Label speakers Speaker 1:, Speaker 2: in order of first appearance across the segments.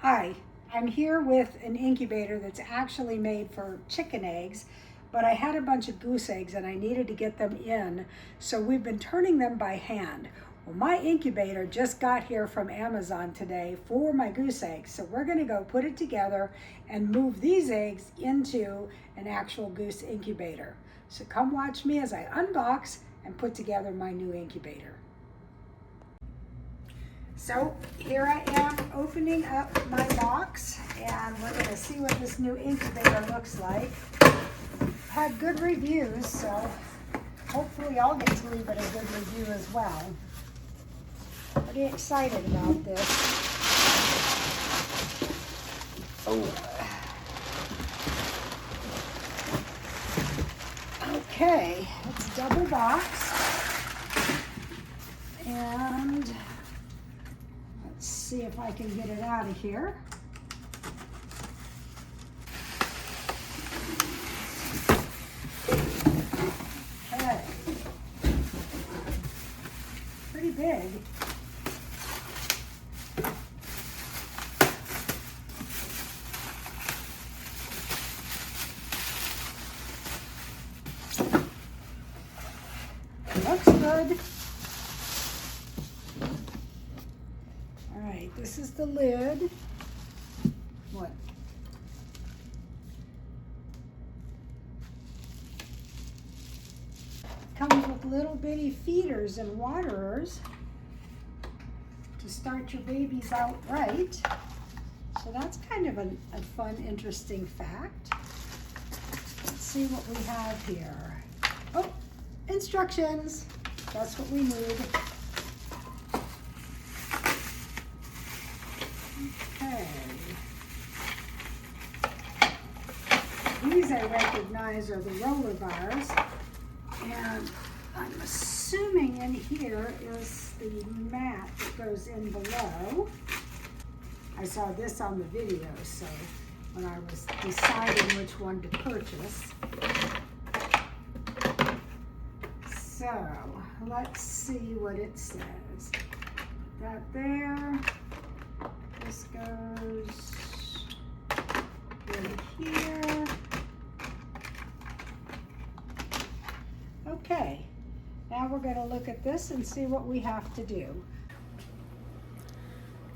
Speaker 1: Hi, I'm here with an incubator that's actually made for chicken eggs, but I had a bunch of goose eggs and I needed to get them in, so we've been turning them by hand. Well, my incubator just got here from Amazon today for my goose eggs, so we're gonna go put it together and move these eggs into an actual goose incubator. So come watch me as I unbox and put together my new incubator. So here I am opening up my box, and we're going to see what this new incubator looks like. Had good reviews, so hopefully I'll get to leave it a good review as well. Pretty excited about this. Okay, it's double boxed, and let's see if I can get it out of here. Okay. Pretty big. Looks good. All right, this is the lid. What? Comes with little bitty feeders and waterers to start your babies out right. So that's kind of a fun, interesting fact. Let's see what we have here. Oh, instructions. That's what we need. Okay. These I recognize are the roller bars, and I'm assuming in here is the mat that goes in below. I saw this on the video, so when I was deciding which one to purchase. So let's see what it says. Put that there. This goes in here. Okay, now we're going to look at this and see what we have to do.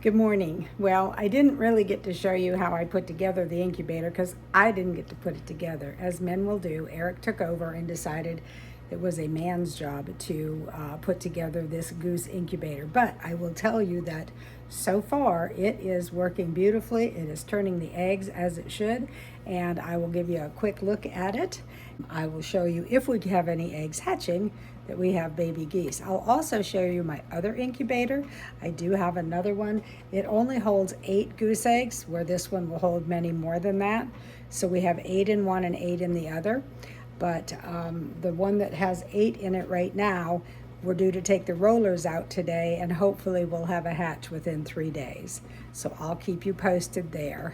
Speaker 1: Good morning. Well, I didn't really get to show you how I put together the incubator because I didn't get to put it together. As men will do, Eric took over and decided it was a man's job to put together this goose incubator. But I will tell you that so far it is working beautifully. It is turning the eggs as it should, and I will give you a quick look at it. I will show you if we have any eggs hatching that we have baby geese. I'll also show you my other incubator. I do have another one. It only holds 8 goose eggs, where this one will hold many more than that. So we have 8 in one and 8 in the other. But the one that has 8 in it right now, we're due to take the rollers out today, and hopefully we'll have a hatch within 3 days. So I'll keep you posted there.